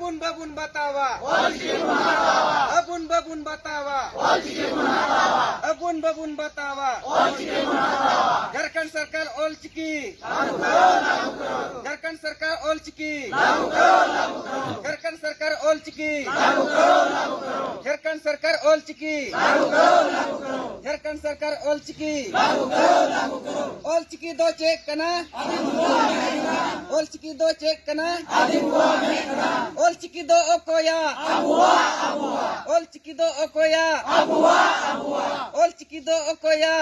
अबुन बबुन बतावा अबुन बबुन बतावा अबुन बबुन बतावा झारखंड सरकार ओलचिकी झारखंड सरकार ओलचिकी झारखंड सरकार ओलचिकी झारखंड सरकार ओलचिकी झारखंड सरकार ओलचिकी ओलचिकी दो चेक कना ओलचिकी दो चेक कना ओलचिकी दो ओकोया ओलचिकी दो ओकोया ओलचिकी दो ओकोया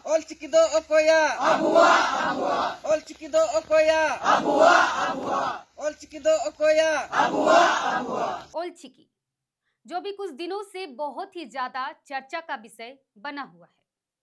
ओलचिकी दो ओकोया ओलचिकी दो ओकोया ओलचिकी दो ओकोया ओलचिकी जो भी कुछ दिनों से बहुत ही ज्यादा चर्चा का विषय बना हुआ है,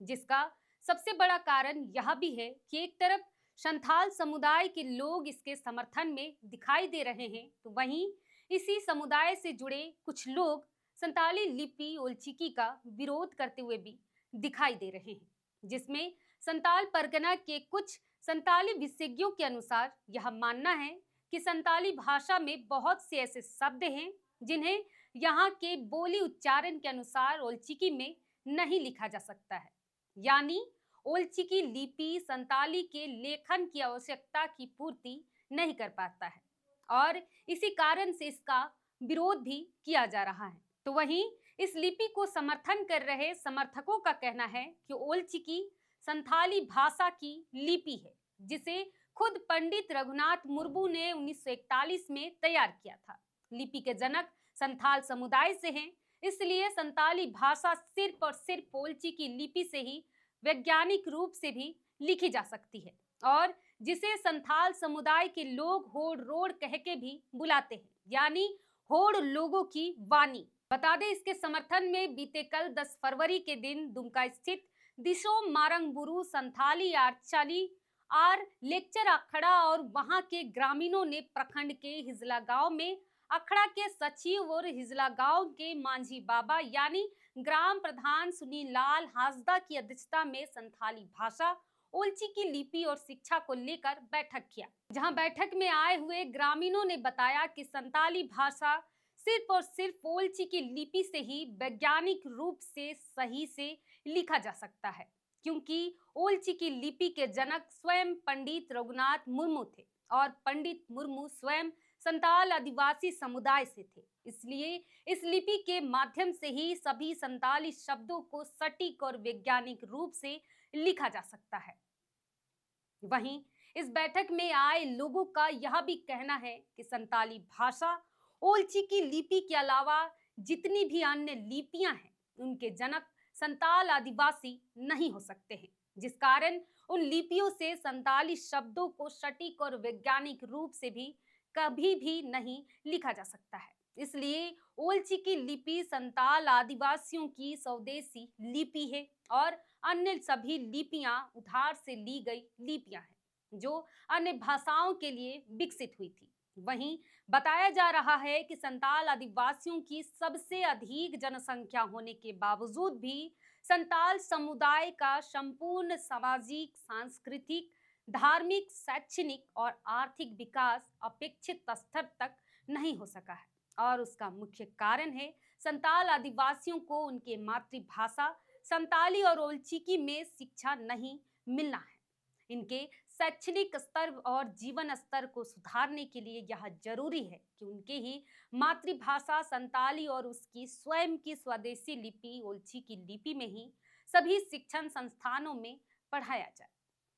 जिसका सबसे बड़ा कारण यह भी है कि एक तरफ संथाल समुदाय के लोग इसके समर्थन में दिखाई दे रहे हैं, तो वहीं इसी समुदाय से जुड़े कुछ लोग संताली लिपि ओलचिकी का विरोध करते हुए भी दिखाई दे रहे हैं, जिसमें संताल परगना के कुछ संताली विशेषज्ञों के अनुसार यह मानना है कि संताली भाषा में बहुत से ऐसे शब्द हैं जिन्हें यहाँ के बोली उच्चारण के अनुसार ओलचिकी में नहीं लिखा जा सकता है, यानी ओलचिकी लिपि संताली के लेखन की आवश्यकता की पूर्ति नहीं कर पाता है और इसी कारण से इसका विरोध भी किया जा रहा है। तो वहीं इस लिपि को समर्थन कर रहे समर्थकों का कहना है कि ओलचिकी संथाली भाषा की लिपि है, जिसे खुद पंडित रघुनाथ मुर्मू ने 1941 में तैयार किया था। लिपि के जनक संथाल समुदाय से हैं, इसलिए संताली भाषा सिर्फ और सिर्फ ओलचिकी लिपि से ही वैज्ञानिक रूप से भी लिखी जा सकती है और जिसे संथाल समुदाय के लोग होड़ रोड़ कह के भी बुलाते हैं, यानी होड़ लोगों की वाणी। बता दें, इसके समर्थन में बीते कल 10 फरवरी के दिन दुमका स्थित दिशोम मारंगबुरु संथाली आर्चाली आर लेक्चर अखड़ा और वहां के ग्रामीणों ने प्रखंड के हिजला गांव में अखड़ा के सचिव और हिजला गांव के मांझी बाबा यानी ग्राम प्रधान सुनील लाल हासदा की अध्यक्षता में संथाली भाषा ओलचिकी लिपि और शिक्षा को लेकर बैठक किया, जहां बैठक में आए हुए ग्रामीणों ने बताया कि संताली भाषा सिर्फ और सिर्फ ओलचिकी लिपि से ही वैज्ञानिक रूप से सही से लिखा जा सकता है, क्योंकि ओलचिकी लिपि के जनक स्वयं पंडित रघुनाथ मुर्मू थे और पंडित मुर्मू स्वयं संताल आदिवासी समुदाय से थे। इसलिए इस लिपि के माध्यम से ही सभी संताली शब्दों को सटीक और वैज्ञानिक रूप से लिखा जा सकता है। वहीं इस बैठक में आए लोगों का यह भी कहना है कि संताली भाषा ओलचिकी लिपि के अलावा जितनी भी अन्य लिपियां हैं, उनके जनक संताल आदिवासी नहीं हो सकते हैं, जिस कारण उन लिपियों से संताली शब्दों को सटीक और वैज्ञानिक रूप से भी कभी भी नहीं लिखा जा सकता है। इसलिए ओलचिकी लिपि संताल आदिवासियों की स्वदेशी लिपि है और अन्य सभी लिपियां उधार से ली गई लिपियां हैं जो अन्य भाषाओं के लिए विकसित हुई थी। वहीं बताया जा रहा है कि संताल आदिवासियों की सबसे अधिक जनसंख्या होने के बावजूद भी संताल समुदाय का संपूर्ण सामाजिक, सांस्कृतिक, धार्मिक, शैक्षणिक और आर्थिक विकास अपेक्षित स्तर तक नहीं हो सका है और उसका मुख्य कारण है संताल आदिवासियों को उनके मातृभाषा संताली और ओलचिकी में शिक्षा नहीं मिलना है। इनके शैक्षणिक स्तर और जीवन स्तर को सुधारने के लिए यह जरूरी है कि उनके ही मातृभाषा संताली और उसकी स्वयं की स्वदेशी लिपि ओलचिकी लिपि में ही सभी शिक्षण संस्थानों में पढ़ाया जाए।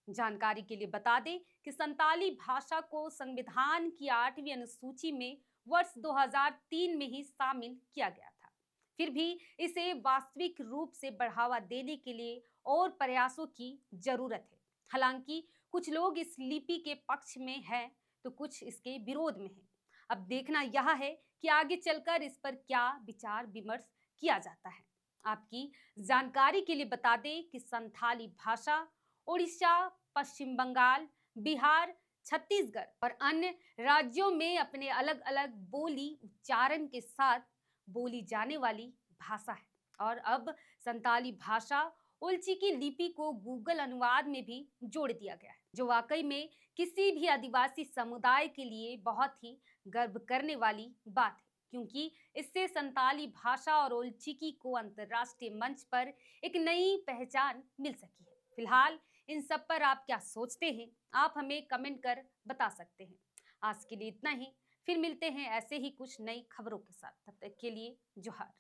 जानकारी के लिए बता दें कि संताली भाषा को संविधान की 8वीं अनुसूची में वर्ष 2003 में ही शामिल किया गया था। फिर भी इसे वास्तविक रूप से बढ़ावा देने के लिए और प्रयासों की जरूरत है। हालांकि कुछ लोग इस लिपि के पक्ष में हैं तो कुछ इसके विरोध में हैं। अब देखना यह है कि आगे चलकर इस पर क्या विचार विमर्श किया जाता है। आपकी जानकारी के लिए बता दें कि संथाली भाषा उड़ीसा, पश्चिम बंगाल, बिहार, छत्तीसगढ़ और अन्य राज्यों में अपने अलग अलग बोली उच्चारण के साथ बोली जाने वाली भाषा है और अब संताली भाषा ओलचिकी लिपि को गूगल अनुवाद में भी जोड़ दिया गया है, जो वाकई में किसी भी आदिवासी समुदाय के लिए बहुत ही गर्व करने वाली बात है, क्योंकि इससे संताली भाषा और ओल्चिकी को अंतर्राष्ट्रीय मंच पर एक नई पहचान मिल सकी है। फिलहाल इन सब पर आप क्या सोचते हैं, आप हमें कमेंट कर बता सकते हैं। आज के लिए इतना ही, फिर मिलते हैं ऐसे ही कुछ नई खबरों के साथ। तब तक के लिए जोहार।